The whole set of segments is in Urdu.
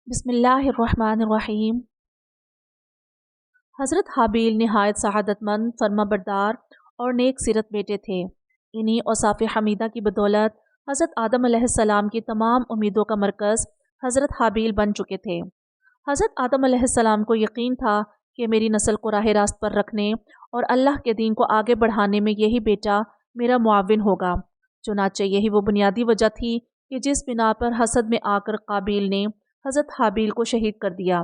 بسم اللہ الرحمن الرحیم۔ حضرت حابیل نہایت سعادت مند، فرما بردار اور نیک سیرت بیٹے تھے۔ انہی اوصاف حمیدہ کی بدولت حضرت آدم علیہ السلام کی تمام امیدوں کا مرکز حضرت حابیل بن چکے تھے۔ حضرت آدم علیہ السلام کو یقین تھا کہ میری نسل کو راہ راست پر رکھنے اور اللہ کے دین کو آگے بڑھانے میں یہی بیٹا میرا معاون ہوگا۔ چنانچہ یہی وہ بنیادی وجہ تھی کہ جس بنا پر حسد میں آ کر قابیل نے حضرت حابیل کو شہید کر دیا،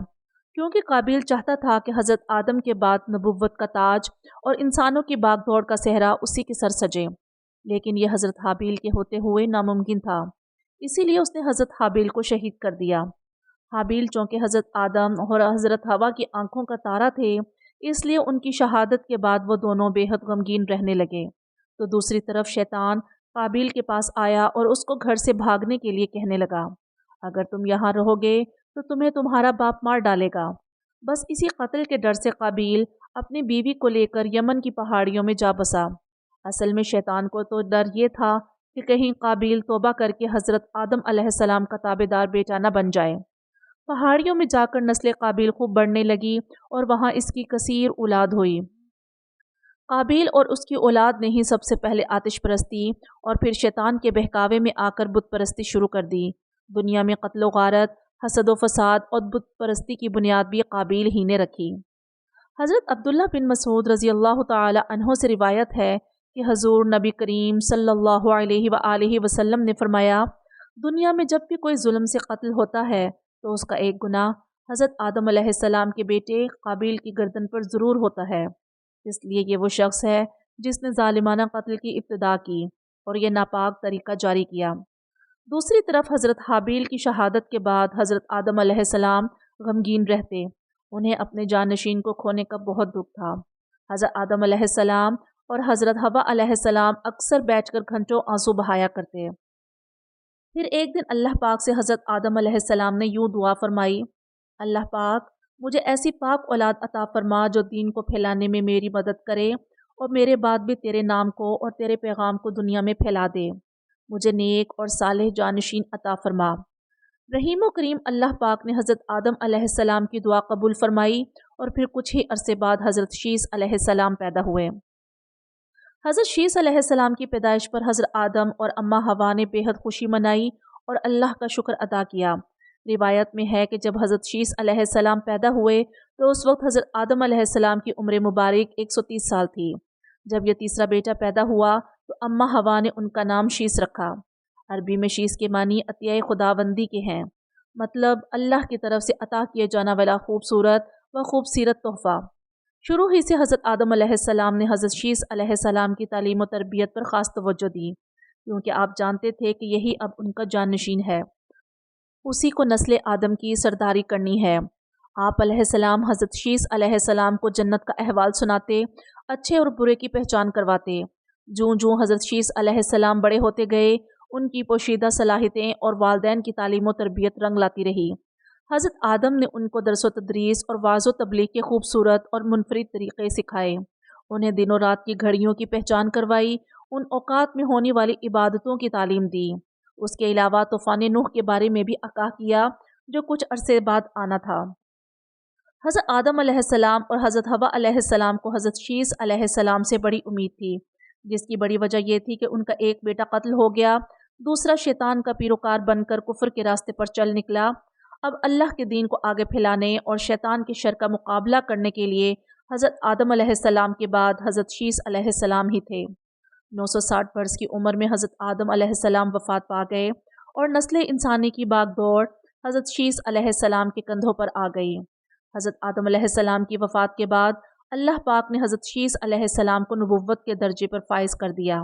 کیونکہ قابیل چاہتا تھا کہ حضرت آدم کے بعد نبوت کا تاج اور انسانوں کی باغ دوڑ کا صحرا اسی کے سر سجے، لیکن یہ حضرت حابیل کے ہوتے ہوئے ناممکن تھا، اسی لیے اس نے حضرت حابیل کو شہید کر دیا۔ حابیل چونکہ حضرت آدم اور حضرت حوا کی آنکھوں کا تارا تھے، اس لیے ان کی شہادت کے بعد وہ دونوں بے حد غمگین رہنے لگے۔ تو دوسری طرف شیطان قابیل کے پاس آیا اور اس کو گھر سے بھاگنے کے لیے کہنے لگا، اگر تم یہاں رہو گے تو تمہیں تمہارا باپ مار ڈالے گا۔ بس اسی قتل کے ڈر سے قابیل اپنی بیوی کو لے کر یمن کی پہاڑیوں میں جا بسا۔ اصل میں شیطان کو تو ڈر یہ تھا کہ کہیں قابیل توبہ کر کے حضرت آدم علیہ السلام کا تابعدار بیٹا نہ بن جائے۔ پہاڑیوں میں جا کر نسل قابیل خوب بڑھنے لگی اور وہاں اس کی کثیر اولاد ہوئی۔ قابیل اور اس کی اولاد نے ہی سب سے پہلے آتش پرستی اور پھر شیطان کے بہکاوے میں آ کر بت پرستی شروع کر دی۔ دنیا میں قتل و غارت، حسد و فساد اور بت پرستی کی بنیاد بھی قابیل ہی نے رکھی۔ حضرت عبداللہ بن مسعود رضی اللہ تعالی عنہ سے روایت ہے کہ حضور نبی کریم صلی اللہ علیہ وآلہ وسلم نے فرمایا، دنیا میں جب بھی کوئی ظلم سے قتل ہوتا ہے تو اس کا ایک گناہ حضرت آدم علیہ السلام کے بیٹے قابیل کی گردن پر ضرور ہوتا ہے، اس لیے یہ وہ شخص ہے جس نے ظالمانہ قتل کی ابتدا کی اور یہ ناپاک طریقہ جاری کیا۔ دوسری طرف حضرت حابیل کی شہادت کے بعد حضرت آدم علیہ السلام غمگین رہتے، انہیں اپنے جانشین کو کھونے کا بہت دکھ تھا۔ حضرت آدم علیہ السلام اور حضرت حوا علیہ السلام اکثر بیٹھ کر گھنٹوں آنسو بہایا کرتے۔ پھر ایک دن اللہ پاک سے حضرت آدم علیہ السلام نے یوں دعا فرمائی، اللہ پاک مجھے ایسی پاک اولاد عطا فرما جو دین کو پھیلانے میں میری مدد کرے اور میرے بعد بھی تیرے نام کو اور تیرے پیغام کو دنیا میں پھیلا دے۔ مجھے نیک اور صالح جانشین عطا فرما۔ رحیم و کریم اللہ پاک نے حضرت آدم علیہ السلام کی دعا قبول فرمائی اور پھر کچھ ہی عرصے بعد حضرت شیث علیہ السلام پیدا ہوئے۔ حضرت شیث علیہ السلام کی پیدائش پر حضرت آدم اور اماں حوا نے بے حد خوشی منائی اور اللہ کا شکر ادا کیا۔ روایت میں ہے کہ جب حضرت شیث علیہ السلام پیدا ہوئے تو اس وقت حضرت آدم علیہ السلام کی عمر مبارک 130 سال تھی۔ جب یہ تیسرا بیٹا پیدا ہوا تو اماں حوا نے ان کا نام شیث رکھا۔ عربی میں شیث کے معنی عطیہ خداوندی کے ہیں، مطلب اللہ کی طرف سے عطا کیے جانا والا خوبصورت و خوبصیرت تحفہ۔ شروع ہی سے حضرت آدم علیہ السلام نے حضرت شیث علیہ السلام کی تعلیم و تربیت پر خاص توجہ دی، کیونکہ آپ جانتے تھے کہ یہی اب ان کا جانشین ہے، اسی کو نسل آدم کی سرداری کرنی ہے۔ آپ علیہ السلام حضرت شیث علیہ السلام کو جنت کا احوال سناتے، اچھے اور برے کی پہچان کرواتے۔ جوں جوں حضرت شیث علیہ السلام بڑے ہوتے گئے، ان کی پوشیدہ صلاحیتیں اور والدین کی تعلیم و تربیت رنگ لاتی رہی۔ حضرت آدم نے ان کو درس و تدریس اور واعظ و تبلیغ کے خوبصورت اور منفرد طریقے سکھائے، انہیں دن و رات کی گھڑیوں کی پہچان کروائی، ان اوقات میں ہونے والی عبادتوں کی تعلیم دی۔ اس کے علاوہ طوفان نوح کے بارے میں بھی آگاہ کیا جو کچھ عرصے بعد آنا تھا۔ حضرت آدم علیہ السلام اور حضرت حوا علیہ السلام کو حضرت شیث علیہ السلام سے بڑی امید تھی، جس کی بڑی وجہ یہ تھی کہ ان کا ایک بیٹا قتل ہو گیا، دوسرا شیطان کا پیروکار بن کر کفر کے راستے پر چل نکلا۔ اب اللہ کے دین کو آگے پھیلانے اور شیطان کے شر کا مقابلہ کرنے کے لیے حضرت آدم علیہ السلام کے بعد حضرت شیث علیہ السلام ہی تھے۔ 960 برس کی عمر میں حضرت آدم علیہ السلام وفات پا گئے اور نسل انسانی کی باغ دوڑ حضرت شیث علیہ السلام کے کندھوں پر آ گئی۔ حضرت آدم علیہ السلام کی وفات کے بعد اللہ پاک نے حضرت شیث علیہ السلام کو نبوت کے درجے پر فائز کر دیا،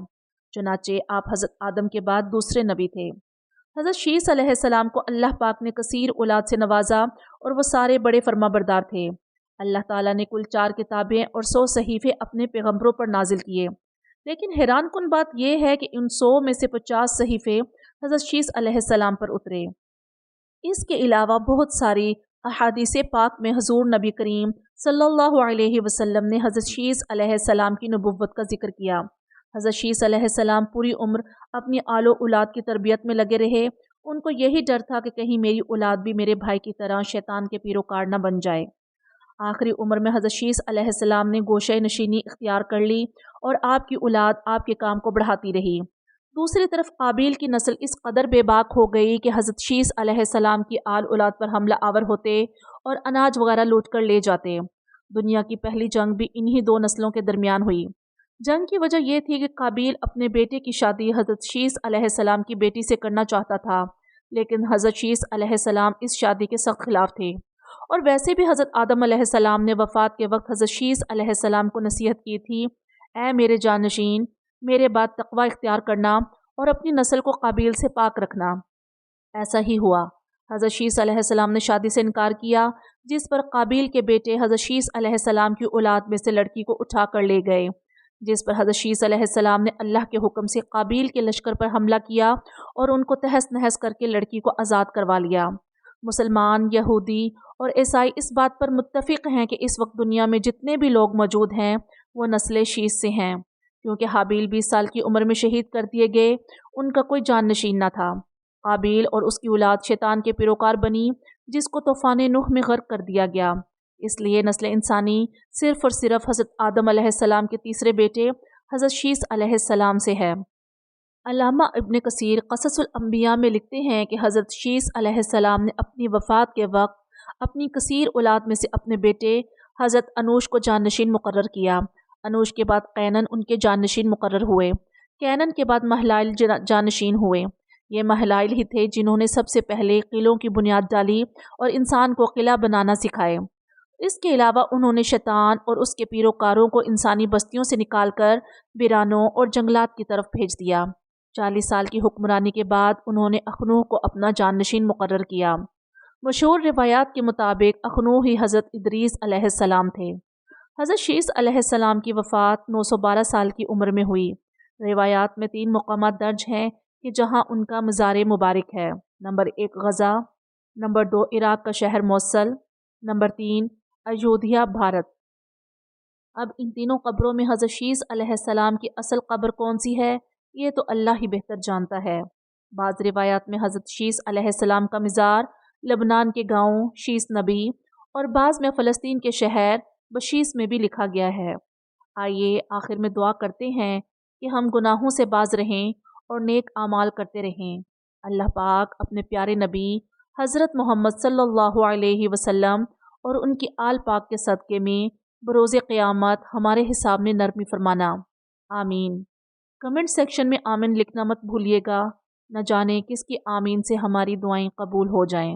چنانچہ آپ حضرت آدم کے بعد دوسرے نبی تھے۔ حضرت شیث علیہ السلام کو اللہ پاک نے کثیر اولاد سے نوازا اور وہ سارے بڑے فرما بردار تھے۔ اللہ تعالیٰ نے کل 4 کتابیں اور 100 صحیفے اپنے پیغمبروں پر نازل کیے، لیکن حیران کن بات یہ ہے کہ ان 100 میں سے 50 صحیفے حضرت شیث علیہ السلام پر اترے۔ اس کے علاوہ بہت ساری احادیث پاک میں حضور نبی کریم صلی اللہ علیہ وسلم نے حضرت شیث علیہ السلام کی نبوت کا ذکر کیا۔ حضرت شیث علیہ السلام پوری عمر اپنی آل و اولاد کی تربیت میں لگے رہے ان کو یہی ڈر تھا کہ کہیں میری اولاد بھی میرے بھائی کی طرح شیطان کے پیروکار نہ بن جائے۔ آخری عمر میں حضرت شیس علیہ السلام نے گوشہ نشینی اختیار کر لی اور آپ کی اولاد آپ کے کام کو بڑھاتی رہی۔ دوسری طرف قابیل کی نسل اس قدر بے باک ہو گئی کہ حضرت شیس علیہ السلام کی آل اولاد پر حملہ آور ہوتے اور اناج وغیرہ لوٹ کر لے جاتے۔ دنیا کی پہلی جنگ بھی انہی دو نسلوں کے درمیان ہوئی۔ جنگ کی وجہ یہ تھی کہ قابیل اپنے بیٹے کی شادی حضرت شیس علیہ السلام کی بیٹی سے کرنا چاہتا تھا، لیکن حضرت شیس علیہ السلام اس شادی کے سخت خلاف تھے، اور ویسے بھی حضرت آدم علیہ السلام نے وفات کے وقت حضرت شیس علیہ السلام کو نصیحت کی تھی، اے میرے جانشین، میرے بعد تقوی اختیار کرنا اور اپنی نسل کو قابیل سے پاک رکھنا۔ ایسا ہی ہوا۔ حضرت شیس علیہ السلام نے شادی سے انکار کیا، جس پر قابیل کے بیٹے حضرت شیس علیہ السلام کی اولاد میں سے لڑکی کو اٹھا کر لے گئے، جس پر حضرت شیس علیہ السلام نے اللہ کے حکم سے قابیل کے لشکر پر حملہ کیا اور ان کو تہس نہس کر کے لڑکی کو آزاد کروا لیا۔ مسلمان، یہودی اور عیسائی اس بات پر متفق ہیں کہ اس وقت دنیا میں جتنے بھی لوگ موجود ہیں وہ نسل شیس سے ہیں، کیونکہ حابیل 20 سال کی عمر میں شہید کر دیے گئے، ان کا کوئی جان نشین نہ تھا۔ قابیل اور اس کی اولاد شیطان کے پیروکار بنی، جس کو طوفان نوح میں غرق کر دیا گیا۔ اس لیے نسل انسانی صرف اور صرف حضرت آدم علیہ السلام کے تیسرے بیٹے حضرت شیس علیہ السلام سے ہے۔ علامہ ابن کثیر قصص الانبیاء میں لکھتے ہیں کہ حضرت شیس علیہ السلام نے اپنی وفات کے وقت اپنی کثیر اولاد میں سے اپنے بیٹے حضرت انوش کو جانشین مقرر کیا۔ انوش کے بعد قینن ان کے جانشین مقرر ہوئے۔ قینن کے بعد مہلائل جانشین ہوئے۔ یہ مہلائل ہی تھے جنہوں نے سب سے پہلے قلعوں کی بنیاد ڈالی اور انسان کو قلعہ بنانا سکھائے۔ اس کے علاوہ انہوں نے شیطان اور اس کے پیروکاروں کو انسانی بستیوں سے نکال کر ویرانوں اور جنگلات کی طرف بھیج دیا۔ 40 سال کی حکمرانی کے بعد انہوں نے اخنوح کو اپنا جانشین مقرر کیا۔ مشہور روایات کے مطابق اخنوح ہی حضرت ادریس علیہ السلام تھے۔ حضرت شیس علیہ السلام کی وفات 912 سال کی عمر میں ہوئی۔ روایات میں 3 مقامات درج ہیں کہ جہاں ان کا مزار مبارک ہے۔ نمبر 1 غزہ، نمبر 2 عراق کا شہر موصل، نمبر 3 ایودھیا بھارت۔ اب ان تینوں قبروں میں حضرت شیس علیہ السلام کی اصل قبر کون سی ہے، یہ تو اللہ ہی بہتر جانتا ہے۔ بعض روایات میں حضرت شیس علیہ السلام کا مزار لبنان کے گاؤں شیس نبی اور بعض میں فلسطین کے شہر بشیس میں بھی لکھا گیا ہے۔ آئیے آخر میں دعا کرتے ہیں کہ ہم گناہوں سے باز رہیں اور نیک اعمال کرتے رہیں۔ اللہ پاک اپنے پیارے نبی حضرت محمد صلی اللہ علیہ وسلم اور ان کی آل پاک کے صدقے میں بروز قیامت ہمارے حساب میں نرمی فرمانا، آمین۔ کمنٹ سیکشن میں آمین لکھنا مت بھولیے گا، نہ جانے کس کی آمین سے ہماری دعائیں قبول ہو جائیں۔